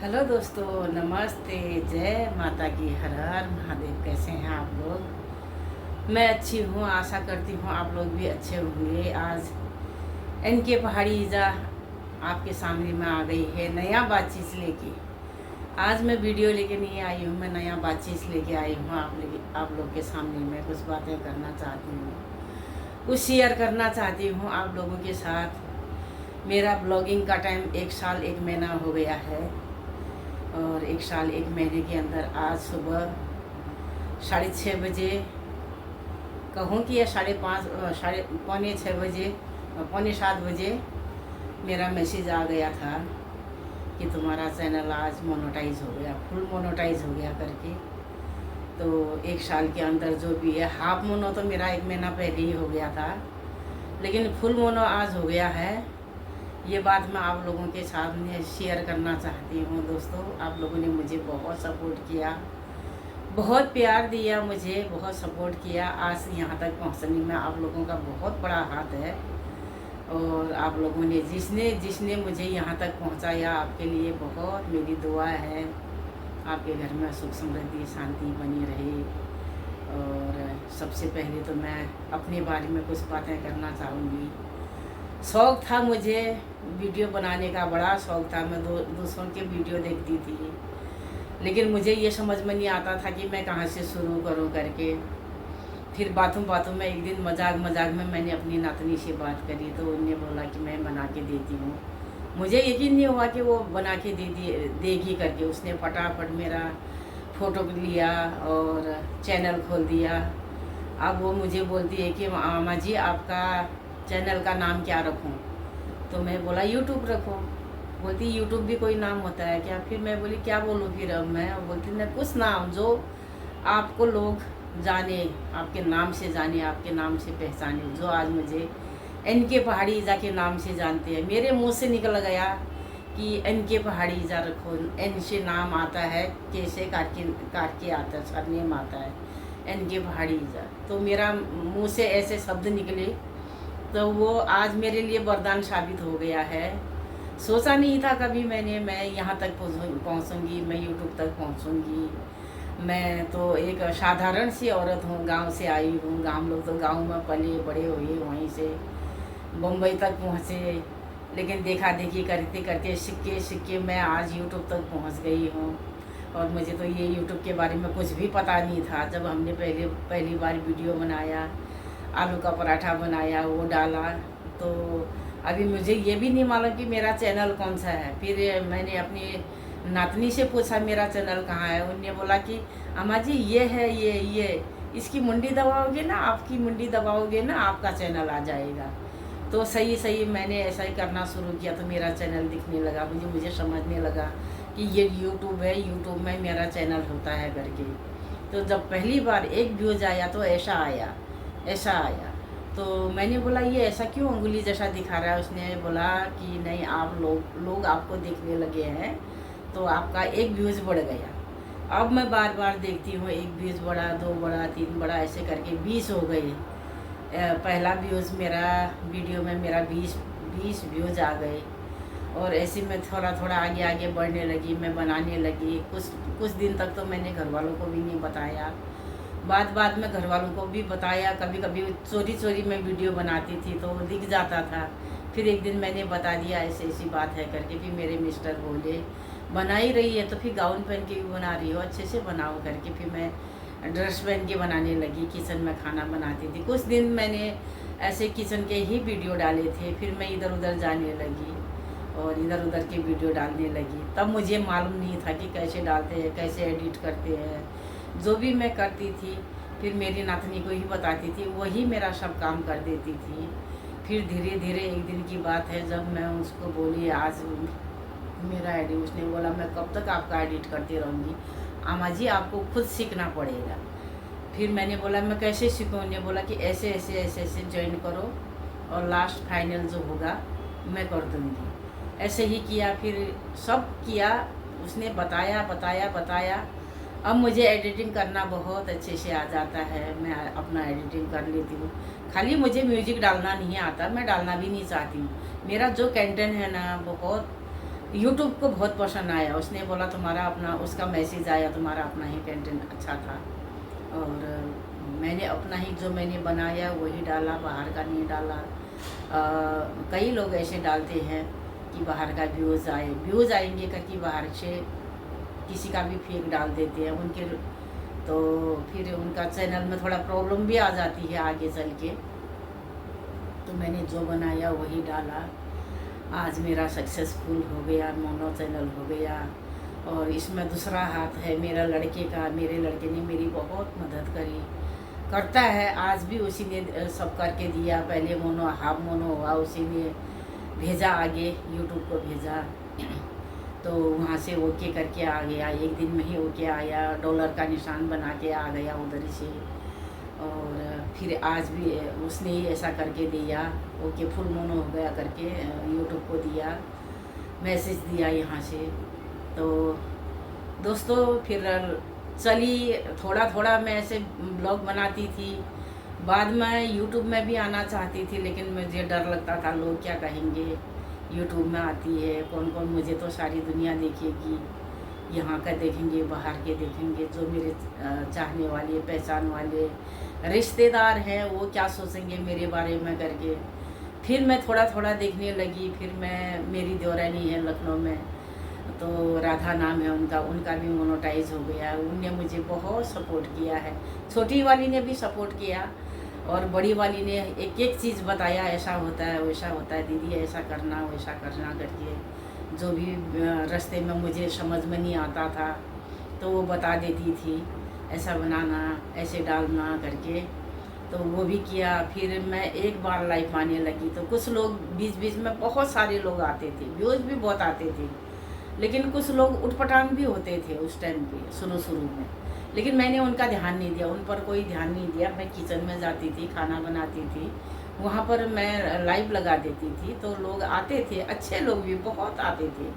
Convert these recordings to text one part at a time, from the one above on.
Hello दोस्तों, नमस्ते। जय माता की, हर हर महादेव। कैसे हैं आप लोग? मैं अच्छी हूँ, आशा करती हूँ आप लोग भी अच्छे होंगे। आज एनके पहाड़ी जा आपके सामने में आ गई है नया बातचीत लेके। आज मैं वीडियो लेके नहीं आई हूँ, मैं नया बातचीत लेके आई हूँ। आप लोग के सामने मैं कुछ बातें करना चाहती हूँ, कुछ शेयर करना चाहती हूँ आप लोगों के साथ। मेरा ब्लॉगिंग का टाइम 1 साल 1 महीना हो गया है, और 1 साल 1 महीने के अंदर आज सुबह 6:30 बजे कहूँ कि या 5:30 साढ़े पौने 6 बजे, पौने 7 बजे मेरा मैसेज आ गया था कि तुम्हारा चैनल आज मोनेटाइज हो गया, फुल मोनेटाइज हो गया करके। तो 1 साल के अंदर जो भी है, हाफ मोनो तो मेरा 1 महीना पहले ही हो गया था, लेकिन फुल मोनो आज हो गया है। ये बात मैं आप लोगों के सामने शेयर करना चाहती हूँ। दोस्तों, आप लोगों ने मुझे बहुत सपोर्ट किया, बहुत प्यार दिया, मुझे बहुत सपोर्ट किया। आज यहाँ तक पहुँचने में आप लोगों का बहुत बड़ा हाथ है, और आप लोगों ने जिसने जिसने मुझे यहाँ तक पहुँचाया, आपके लिए बहुत मेरी दुआ है। आपके घर में सुख समृद्धि शांति बनी रहे। और सबसे पहले तो मैं अपने बारे में कुछ बातें करना चाहूँगी। शौक़ था मुझे वीडियो बनाने का, बड़ा शौक़ था। मैं दूसरों के वीडियो देखती थी, लेकिन मुझे ये समझ में नहीं आता था कि मैं कहाँ से शुरू करूँ करके। फिर बातों बातों में एक दिन मजाक मजाक में मैंने अपनी नातनी से बात करी, तो उन्होंने बोला कि मैं बना के देती हूँ। मुझे यकीन नहीं हुआ कि वो बना के देगी करके। उसने फटाफट मेरा फ़ोटो लिया और चैनल खोल दिया। अब वो मुझे बोलती है कि मामा जी, आपका चैनल का नाम क्या रखूं? तो मैं बोला यूट्यूब रखो। बोलती यूट्यूब भी कोई नाम होता है क्या? फिर मैं बोली क्या बोलूँ फिर अब मैं? बोलती ना, कुछ नाम जो आपको लोग जाने, आपके नाम से जाने, आपके नाम से पहचाने। जो आज मुझे एनके पहाड़ी जा के नाम से जानते हैं। मेरे मुंह से निकल गया कि एनके पहाड़ी जा रखो। एन से नाम आता है, कैसे काट के आता है, सरनेम आता है एनके पहाड़ी जा। तो मेरा मुंह से ऐसे शब्द निकले, तो वो आज मेरे लिए वरदान साबित हो गया है। सोचा नहीं था कभी मैं यहाँ तक पहुँचूँगी, मैं यूट्यूब तक पहुँचूँगी। मैं तो एक साधारण सी औरत हूँ, गांव से आई हूँ। हम लोग तो गांव में पले बड़े हुए, वहीं से बम्बई तक पहुँचे। लेकिन देखा देखी करते करते सिक्के सिक्के मैं आज यूट्यूब तक पहुँच गई हूँ। और मुझे तो ये यूट्यूब के बारे में कुछ भी पता नहीं था। जब हमने पहली बार वीडियो बनाया, आलू का पराठा बनाया, वो डाला, तो अभी मुझे ये भी नहीं मालूम कि मेरा चैनल कौन सा है। फिर मैंने अपनी नातनी से पूछा मेरा चैनल कहाँ है। उन्होंने बोला कि अम्मा जी ये है, ये इसकी मुंडी दबाओगे ना, आपकी मुंडी दबाओगे ना, आपका चैनल आ जाएगा। तो सही सही मैंने ऐसा ही करना शुरू किया, तो मेरा चैनल दिखने लगा। मुझे समझने लगा कि ये यूट्यूब है, यूट्यूब में मेरा चैनल होता है करके। तो जब पहली बार एक व्यूज़ आया तो ऐसा आया। तो मैंने बोला ये ऐसा क्यों उंगली जैसा दिखा रहा है? उसने बोला कि नहीं, आप लोग आपको देखने लगे हैं, तो आपका एक व्यूज़ बढ़ गया। अब मैं बार बार देखती हूँ, एक व्यूज़ बढ़ा, 2 बढ़ा, 3 बढ़ा, ऐसे करके 20 हो गए। पहला व्यूज़ मेरा वीडियो में मेरा 20 व्यूज़ आ गए। और ऐसे में थोड़ा थोड़ा आगे आगे बढ़ने लगी, मैं बनाने लगी। कुछ दिन तक तो मैंने घर वालों को भी नहीं बताया। बाद में घर वालों को भी बताया। कभी कभी चोरी चोरी मैं वीडियो बनाती थी तो वो दिख जाता था। फिर एक दिन मैंने बता दिया ऐसी बात है करके। फिर मेरे मिस्टर बोले बना ही रही है तो फिर गाउन पहन के भी बना रही हो, अच्छे से बनाओ करके। फिर मैं ड्रेस पहन के बनाने लगी, किचन में खाना बनाती थी। कुछ दिन मैंने ऐसे किचन के ही वीडियो डाले थे। फिर मैं इधर उधर जाने लगी और इधर उधर के वीडियो डालने लगी। तब मुझे मालूम नहीं था कि कैसे डालते हैं, कैसे एडिट करते हैं। जो भी मैं करती थी फिर मेरी नातनी को ही बताती थी, वही मेरा सब काम कर देती थी। फिर धीरे धीरे एक दिन की बात है, जब मैं उसको बोली आज मेरा एडिट, उसने बोला मैं कब तक आपका एडिट करती रहूँगी, अम्मा जी आपको खुद सीखना पड़ेगा। फिर मैंने बोला मैं कैसे सीखूँ? उन्होंने बोला कि ऐसे ऐसे ऐसे ऐसे ज्वाइन करो और लास्ट फाइनल जो होगा मैं कर दूँगी। ऐसे ही किया, फिर सब किया, उसने बताया। अब मुझे एडिटिंग करना बहुत अच्छे से आ जाता है। मैं अपना एडिटिंग कर लेती हूँ। खाली मुझे म्यूजिक डालना नहीं आता, मैं डालना भी नहीं चाहती हूँ। मेरा जो कंटेंट है ना बहुत यूट्यूब को बहुत पसंद आया। उसने बोला तुम्हारा अपना, उसका मैसेज आया तुम्हारा अपना ही कंटेंट अच्छा था। और मैंने अपना ही जो मैंने बनाया वही डाला, बाहर का नहीं डाला। कई लोग ऐसे डालते हैं कि बाहर का व्यूज़ आएंगे करके बाहर से किसी का भी फेक डाल देते हैं उनके, तो फिर उनका चैनल में थोड़ा प्रॉब्लम भी आ जाती है आगे चल के। तो मैंने जो बनाया वही डाला। आज मेरा सक्सेसफुल हो गया, मोनो चैनल हो गया। और इसमें दूसरा हाथ है मेरा लड़के का। मेरे लड़के ने मेरी बहुत मदद करी, करता है आज भी। उसी ने सब करके दिया। पहले मोनो, हाफ मोनो हुआ, उसी ने भेजा आगे, यूट्यूब को भेजा। तो वहाँ से ओके करके आ गया, एक दिन में ही ओके आया, डॉलर का निशान बना के आ गया उधर से। और फिर आज भी उसने ही ऐसा करके दिया, ओके फुल मोनो हो गया करके यूट्यूब को दिया, मैसेज दिया यहाँ से। तो दोस्तों फिर चली, थोड़ा थोड़ा मैं ऐसे ब्लॉग बनाती थी। बाद में यूट्यूब में भी आना चाहती थी, लेकिन मुझे डर लगता था लोग क्या कहेंगे, यूट्यूब में आती है कौन कौन, मुझे तो सारी दुनिया देखेगी, यहाँ का देखेंगे, बाहर के देखेंगे, जो मेरे चाहने वाले, पहचान वाले रिश्तेदार हैं वो क्या सोचेंगे मेरे बारे में करके। फिर मैं थोड़ा थोड़ा देखने लगी। फिर मैं, मेरी देवरानी है लखनऊ में, तो राधा नाम है उनका, उनका भी मोनेटाइज हो गया। उनने मुझे बहुत सपोर्ट किया है। छोटी वाली ने भी सपोर्ट किया और बड़ी वाली ने एक एक चीज़ बताया, ऐसा होता है वैसा होता है दीदी, ऐसा करना वैसा करना करके। जो भी रास्ते में मुझे समझ में नहीं आता था तो वो बता देती थी, ऐसा बनाना, ऐसे डालना करके। तो वो भी किया। फिर मैं एक बार लाइव आने लगी तो कुछ लोग बीच बीच में, बहुत सारे लोग आते थे, व्यूज़ भी बहुत आते थे, लेकिन कुछ लोग उटपटांग भी होते थे उस टाइम पे शुरू में। लेकिन मैंने उनका ध्यान नहीं दिया, उन पर कोई ध्यान नहीं दिया। मैं किचन में जाती थी, खाना बनाती थी, वहाँ पर मैं लाइव लगा देती थी तो लोग आते थे, अच्छे लोग भी बहुत आते थे।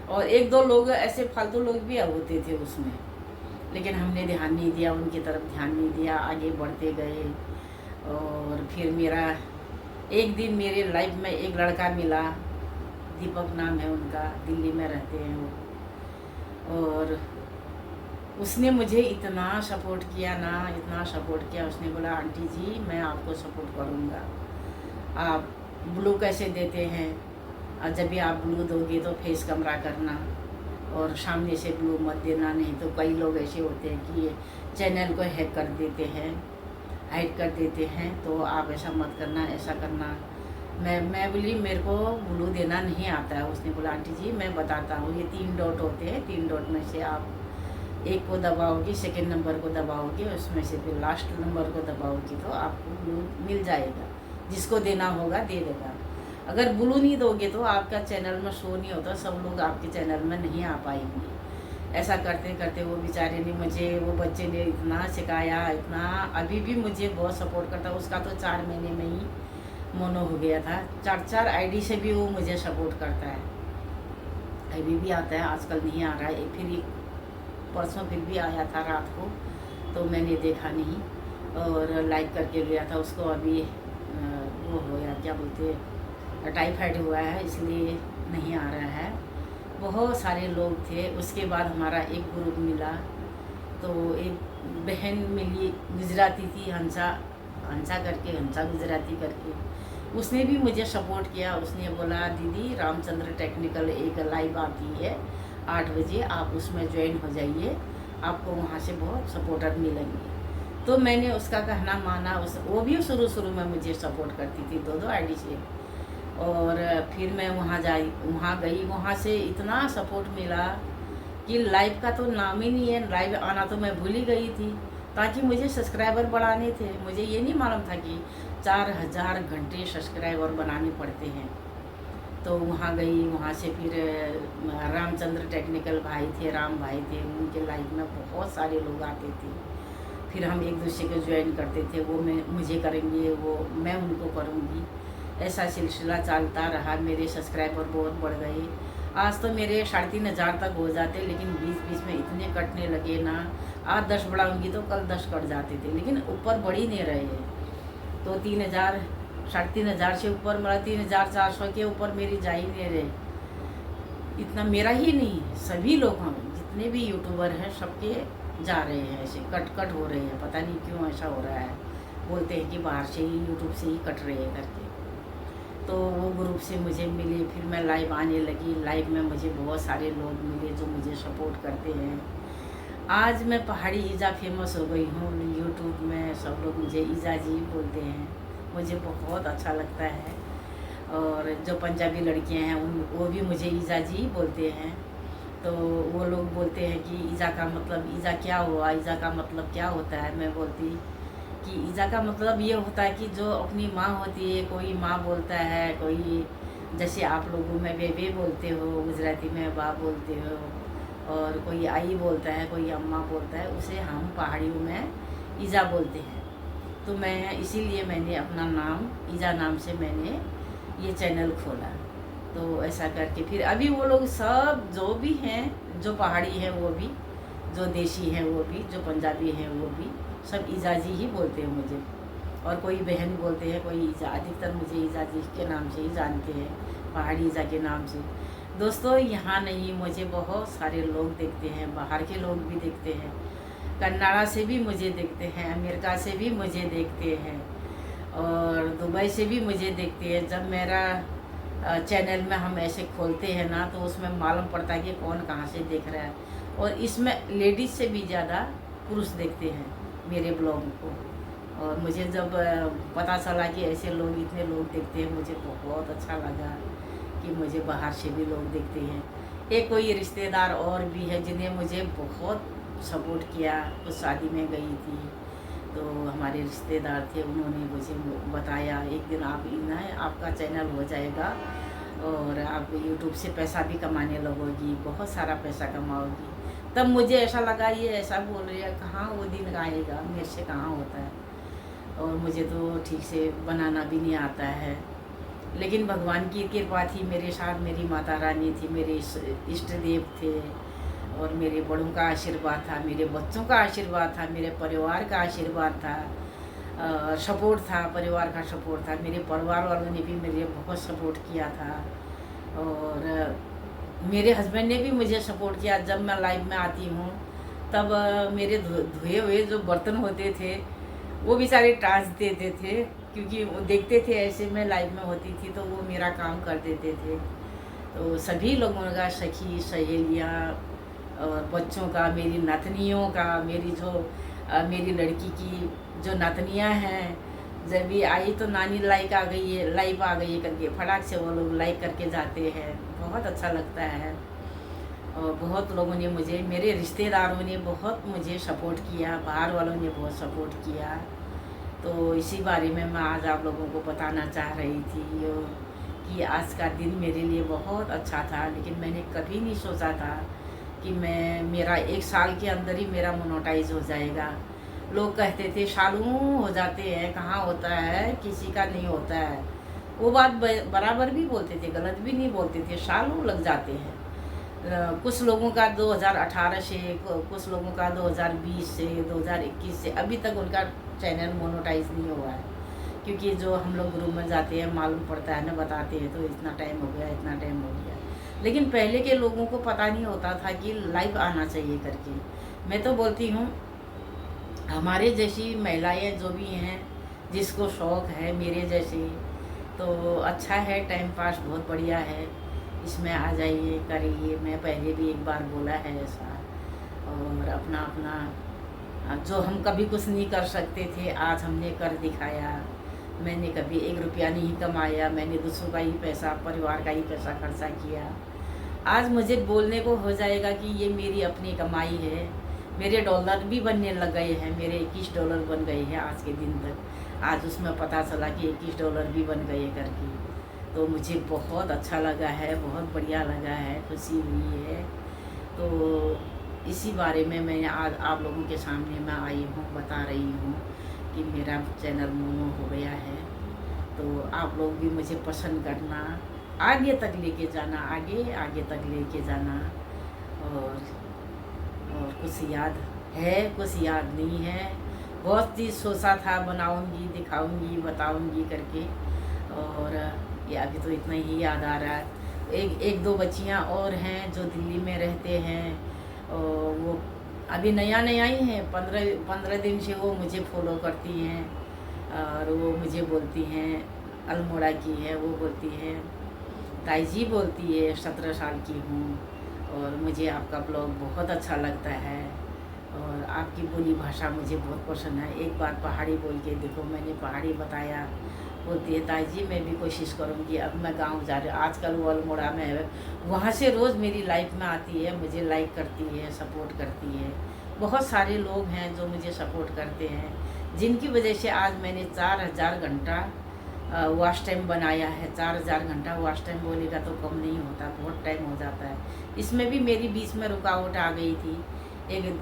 और एक दो लोग ऐसे फालतू लोग भी होते थे उसमें, लेकिन हमने ध्यान नहीं दिया, उनकी तरफ ध्यान नहीं दिया, आगे बढ़ते गए। और फिर मेरा एक दिन मेरे लाइफ में एक लड़का मिला, दीपक नाम है उनका, दिल्ली में रहते हैं वो। और उसने मुझे इतना सपोर्ट किया ना, इतना सपोर्ट किया। उसने बोला आंटी जी मैं आपको सपोर्ट करूँगा, आप ब्लू कैसे देते हैं, और जब भी आप ब्लू दोगे तो फेस कमरा करना और सामने से ब्लू मत देना, नहीं तो कई लोग ऐसे होते हैं कि ये चैनल को हैक कर देते हैं, हाइड कर देते हैं, तो आप ऐसा मत करना, ऐसा करना। मैं बोली मेरे को ब्लू देना नहीं आता है। उसने बोला आंटी जी मैं बताता हूँ, ये 3 डॉट होते हैं, 3 डॉट में से आप एक को दबाओगे, सेकंड नंबर को दबाओगे, उसमें से फिर लास्ट नंबर को दबाओगे तो आपको ब्लू मिल जाएगा, जिसको देना होगा दे देगा। अगर ब्लू नहीं दोगे तो आपका चैनल में शो नहीं होता, सब लोग आपके चैनल में नहीं आ पाएंगे। ऐसा करते करते वो बेचारे ने मुझे, वो बच्चे ने इतना सिखाया, इतना, अभी भी मुझे बहुत सपोर्ट करता। उसका तो 4 महीने में ही मोनो हो गया था। 4 आईडी से भी वो मुझे सपोर्ट करता है, अभी भी आता है, आजकल नहीं आ रहा है। फिर परसों फिर भी आया था रात को, तो मैंने देखा नहीं और लाइक करके गया था उसको। अभी वो हो गया, क्या बोलते, टाइफाइड हुआ है, इसलिए नहीं आ रहा है। बहुत सारे लोग थे। उसके बाद हमारा एक ग्रुप मिला, तो एक बहन मिली, गुजराती थी, हंसा करके, हंसा गुजराती करके। उसने भी मुझे सपोर्ट किया। उसने बोला दीदी रामचंद्र टेक्निकल एक लाइव आती है 8 बजे, आप उसमें ज्वाइन हो जाइए, आपको वहाँ से बहुत सपोर्टर मिलेंगे। तो मैंने उसका कहना माना। वो भी शुरू में मुझे सपोर्ट करती थी 2 आईडी से। और फिर मैं वहाँ गई, वहाँ से इतना सपोर्ट मिला कि लाइव का तो नाम ही नहीं है। लाइव आना तो मैं भूल ही गई थी, ताकि मुझे सब्सक्राइबर बढ़ाने थे। मुझे ये नहीं मालूम था कि 4000 घंटे सब्सक्राइबर बनाने पड़ते हैं। तो वहाँ गई, वहाँ से फिर रामचंद्र टेक्निकल भाई थे, राम भाई थे, उनके लाइव में बहुत सारे लोग आते थे। फिर हम एक दूसरे को ज्वाइन करते थे, वो मुझे करेंगे, वो मैं उनको करूँगी। ऐसा सिलसिला चलता रहा। मेरे सब्सक्राइबर बहुत बढ़ गए। आज तो मेरे 3500 तक हो जाते, लेकिन बीच में इतने कटने लगे ना। आज 10 बढ़ाऊँगी तो कल 10 कट जाते थे, लेकिन ऊपर बढ़ ही नहीं रहे हैं। तो 3000, 3500 से ऊपर, मेरा 3400 के ऊपर मेरी जा ही नहीं रहे। इतना मेरा ही नहीं, सभी लोग हम जितने भी यूट्यूबर हैं सबके जा रहे हैं, ऐसे कट हो रहे हैं, पता नहीं क्यों ऐसा हो रहा है। बोलते हैं कि बाहर से ही यूट्यूब से ही कट रहे हैं करके। तो वो ग्रुप से मुझे मिले, फिर मैं लाइव आने लगी। लाइव में मुझे बहुत सारे लोग मिले जो मुझे सपोर्ट करते हैं। आज मैं पहाड़ी ईजा फेमस हो गई हूँ यूट्यूब में। सब लोग मुझे ईजा जी बोलते हैं, मुझे बहुत अच्छा लगता है। और जो पंजाबी लड़कियां हैं वो भी मुझे ईजा जी बोलते हैं। तो वो लोग बोलते हैं कि ईजा का मतलब, ईजा क्या हुआ, ईजा का मतलब क्या होता है। मैं बोलती कि ईजा का मतलब ये होता है कि जो अपनी माँ होती है, कोई माँ बोलता है, कोई जैसे आप लोगों में बेबे बोलते हो, गुजराती में बा बोलते हो, और कोई आई बोलता है, कोई अम्मा बोलता है, उसे हम पहाड़ियों में ईजा बोलते हैं। तो मैं इसीलिए मैंने अपना नाम ईजा नाम से मैंने ये चैनल खोला। तो ऐसा करके फिर अभी वो लोग सब जो भी हैं, जो पहाड़ी हैं वो भी, जो देशी हैं वो भी, जो पंजाबी हैं वो भी, सब ईजा जी ही बोलते हैं मुझे। और कोई बहन बोलते हैं, कोई ईजा, अधिकतर मुझे ईजा जी के नाम से ही जानते हैं, पहाड़ी ईजा के नाम से। दोस्तों यहाँ नहीं, मुझे बहुत सारे लोग देखते हैं, बाहर के लोग भी देखते हैं, कन्नाडा से भी मुझे देखते हैं, अमेरिका से भी मुझे देखते हैं, और दुबई से भी मुझे देखते हैं। जब मेरा चैनल में हम ऐसे खोलते हैं ना, तो उसमें मालूम पड़ता है कि कौन कहाँ से देख रहा है। और इसमें लेडीज़ से भी ज़्यादा पुरुष देखते हैं मेरे ब्लॉग को। और मुझे जब पता चला कि ऐसे लोग, इतने लोग देखते हैं, मुझे बहुत अच्छा लगा कि मुझे बाहर से भी लोग देखते हैं। एक कोई रिश्तेदार और भी है जिन्हें मुझे बहुत सपोर्ट किया। कुछ शादी में गई थी तो हमारे रिश्तेदार थे, उन्होंने मुझे बताया एक दिन आप ना आपका चैनल हो जाएगा और आप यूट्यूब से पैसा भी कमाने लगोगी, बहुत सारा पैसा कमाओगी। तब मुझे ऐसा लगा ये ऐसा बोल रही है, कहाँ वो दिन आएगा, मेरे से कहाँ होता है। और मुझे तो ठीक से बनाना भी नहीं आता है, लेकिन भगवान की कृपा थी मेरे साथ, मेरी माता रानी थी, मेरे इष्ट देव थे, और मेरे बड़ों का आशीर्वाद था, मेरे बच्चों का आशीर्वाद था, मेरे परिवार का आशीर्वाद था, सपोर्ट था, परिवार का सपोर्ट था। मेरे परिवार वालों ने भी मेरे बहुत सपोर्ट किया था, और मेरे हस्बैंड ने भी मुझे सपोर्ट किया। जब मैं लाइव में आती हूँ तब मेरे धुए हुए जो बर्तन होते थे वो भी सारे टाँच देते थे, क्योंकि वो देखते थे ऐसे मैं लाइव में होती थी तो वो मेरा काम कर देते थे। तो सभी लोगों का, सखी सहेलियाँ और बच्चों का, मेरी नातनियों का, मेरी जो मेरी लड़की की जो नातनियाँ हैं, जब भी आई तो नानी लाइव आ गई है करके फटाक से वो लोग लाइक करके जाते हैं। बहुत अच्छा लगता है। और बहुत लोगों ने मुझे, मेरे रिश्तेदारों ने बहुत मुझे सपोर्ट किया, बाहर वालों ने बहुत सपोर्ट किया। तो इसी बारे में मैं आज आप लोगों को बताना चाह रही थी कि आज का दिन मेरे लिए बहुत अच्छा था। लेकिन मैंने कभी नहीं सोचा था कि मेरा 1 साल के अंदर ही मेरा मोनेटाइज हो जाएगा। लोग कहते थे सालों हो जाते हैं, कहाँ होता है, किसी का नहीं होता है। वो बात बराबर भी बोलते थे, गलत भी नहीं बोलते थे, सालों लग जाते हैं। कुछ लोगों का 2018 से, कुछ लोगों का 2020 से, 2021 से, अभी तक उनका चैनल मोनेटाइज नहीं हुआ है। क्योंकि जो हम लोग ग्रुप में जाते हैं मालूम पड़ता है ना, बताते हैं तो इतना टाइम हो गया, इतना टाइम हो गया। लेकिन पहले के लोगों को पता नहीं होता था कि लाइव आना चाहिए करके। मैं तो बोलती हूँ हमारे जैसी महिलाएं जो भी हैं, जिसको शौक़ है मेरे जैसे, तो अच्छा है, टाइम पास बहुत बढ़िया है, इसमें आ जाइए, करिए। मैं पहले भी एक बार बोला है ऐसा। और अपना अपना जो हम कभी कुछ नहीं कर सकते थे, आज हमने कर दिखाया। मैंने कभी 1 रुपया नहीं कमाया, मैंने दूसरों का ही पैसा, परिवार का ही पैसा खर्चा किया। आज मुझे बोलने को हो जाएगा कि ये मेरी अपनी कमाई है। मेरे डॉलर भी बनने लग गए हैं, मेरे 21 डॉलर बन गए हैं आज के दिन तक। आज उसमें पता चला कि 21 डॉलर भी बन गए करके। तो मुझे बहुत अच्छा लगा है, बहुत बढ़िया लगा है, खुशी हुई है। तो इसी बारे में मैं आज आप लोगों के सामने मैं आई हूँ, बता रही हूँ कि मेरा चैनल मोनो हो गया है। तो आप लोग भी मुझे पसंद करना, आगे तक लेके जाना, आगे तक लेके जाना। और कुछ याद है, कुछ याद नहीं है। बहुत चीज़ सोचा था, बनाऊंगी, दिखाऊंगी, बताऊंगी करके, और ये अभी तो इतना ही याद आ रहा है। एक दो बच्चियां और हैं जो दिल्ली में रहते हैं, और वो अभी नया नया ही हैं, 15 दिन से वो मुझे फॉलो करती हैं। और वो मुझे बोलती हैं, अल्मोड़ा की है, वो बोलती है ताई जी, बोलती है 17 साल की हूँ और मुझे आपका ब्लॉग बहुत अच्छा लगता है और आपकी बोली भाषा मुझे बहुत पसंद है। एक बार पहाड़ी बोल के देखो, मैंने पहाड़ी बताया। बोलती है ताई जी मैं भी कोशिश करूँगी, अब मैं गांव जा रही हूँ। आजकल वो अल्मोड़ा में है, वहाँ से रोज़ मेरी लाइफ में आती है, मुझे लाइक करती है, सपोर्ट करती है। बहुत सारे लोग हैं जो मुझे सपोर्ट करते हैं, जिनकी वजह से आज मैंने 4000 घंटा वॉच टाइम बनाया है। 4000 घंटा वॉच टाइम बोलेगा तो कम नहीं होता, बहुत टाइम हो जाता है। इसमें भी मेरी बीच में रुकावट आ गई थी।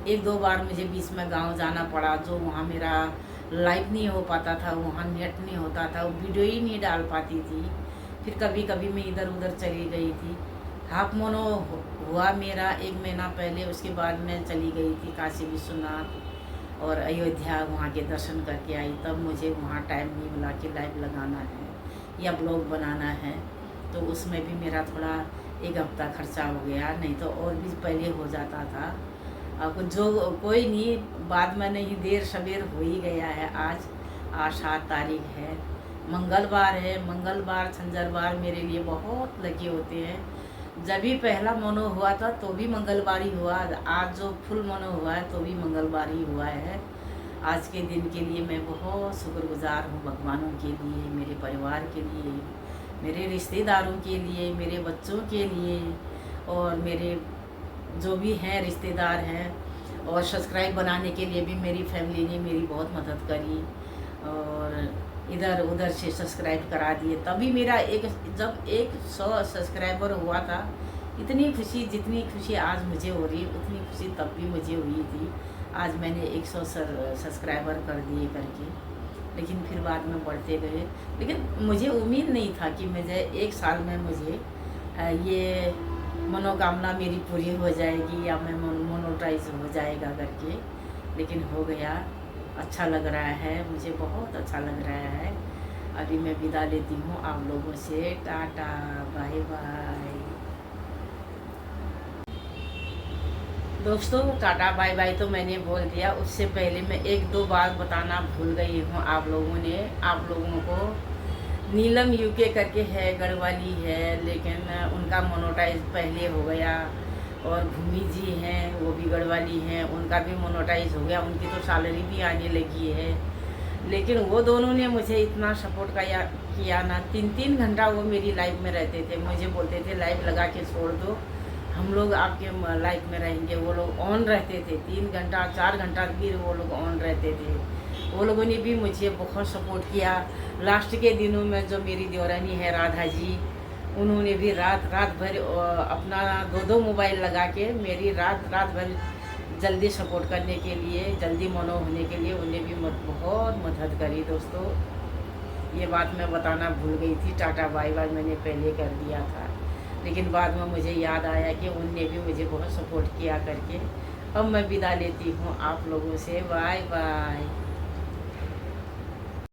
एक दो बार मुझे बीच में गांव जाना पड़ा, जो वहाँ मेरा लाइव नहीं हो पाता था, वहाँ नेट नहीं होता था, वो वीडियो ही नहीं डाल पाती थी। फिर कभी कभी मैं इधर उधर चली गई थी। हाफ मोनो हुआ मेरा 1 महीना पहले, उसके बाद मैं चली गई थी काशी विश्वनाथ और अयोध्या, वहाँ के दर्शन करके आई। तब मुझे वहाँ टाइम नहीं मिला कि लाइव लगाना है या ब्लॉग बनाना है, तो उसमें भी मेरा थोड़ा 1 हफ्ता खर्चा हो गया, नहीं तो और भी पहले हो जाता था। अब जो कोई नहीं, बाद में नहीं, देर सवेर हो ही गया है। आज 7 तारीख है, मंगलवार है। मंगलवार छंजरवार मेरे लिए बहुत लगे होते हैं। जब भी पहला मनो हुआ था तो भी मंगलवार ही हुआ, आज जो फुल मनो हुआ है तो भी मंगलवार ही हुआ है। आज के दिन के लिए मैं बहुत शुक्रगुजार हूँ भगवानों के लिए, मेरे परिवार के लिए, मेरे रिश्तेदारों के लिए, मेरे बच्चों के लिए और मेरे जो भी हैं रिश्तेदार हैं। और सब्सक्राइब बनाने के लिए भी मेरी फैमिली ने मेरी बहुत मदद करी और इधर उधर से सब्सक्राइब करा दिए। तभी मेरा जब 100 सब्सक्राइबर हुआ था, इतनी खुशी, जितनी खुशी आज मुझे हो रही उतनी खुशी तब भी मुझे हुई थी। आज मैंने 100 सब्सक्राइबर कर दिए करके, लेकिन फिर बाद में बढ़ते गए। लेकिन मुझे उम्मीद नहीं था कि मुझे 1 साल में मुझे ये मनोकामना मेरी पूरी हो जाएगी या मैं मोनोटाइज हो जाएगा करके, लेकिन हो गया। अच्छा लग रहा है, मुझे बहुत अच्छा लग रहा है। अभी मैं विदा लेती हूँ आप लोगों से, टाटा बाय बाय। दोस्तों टाटा बाय बाय तो मैंने बोल दिया, उससे पहले मैं 1-2 बार बताना भूल गई हूँ आप लोगों को। नीलम यूके करके है, गढ़वाली है, लेकिन उनका मोनोटाइज पहले हो गया। और भूमि जी हैं, वो भी गढ़वाली हैं, उनका भी मोनोटाइज हो गया, उनकी तो सैलरी भी आने लगी है। लेकिन वो दोनों ने मुझे इतना सपोर्ट किया ना, 3-3 घंटा वो मेरी लाइफ में रहते थे। मुझे बोलते थे लाइव लगा के छोड़ दो, हम लोग आपके लाइफ में रहेंगे। वो लोग ऑन रहते थे, 3 घंटा 4 घंटा भी वो लोग ऑन रहते थे। वो लोगों ने भी मुझे बहुत सपोर्ट किया। लास्ट के दिनों में जो मेरी देवरानी है राधा जी, उन्होंने भी रात भर अपना 2 मोबाइल लगा के मेरी रात भर जल्दी सपोर्ट करने के लिए, जल्दी मनो होने के लिए उन्हें भी बहुत मदद करी। दोस्तों ये बात मैं बताना भूल गई थी, टाटा बाय बाय मैंने पहले कर दिया था, लेकिन बाद में मुझे याद आया कि उनने भी मुझे बहुत सपोर्ट किया करके। अब मैं विदा लेती हूँ आप लोगों से, बाय बाय।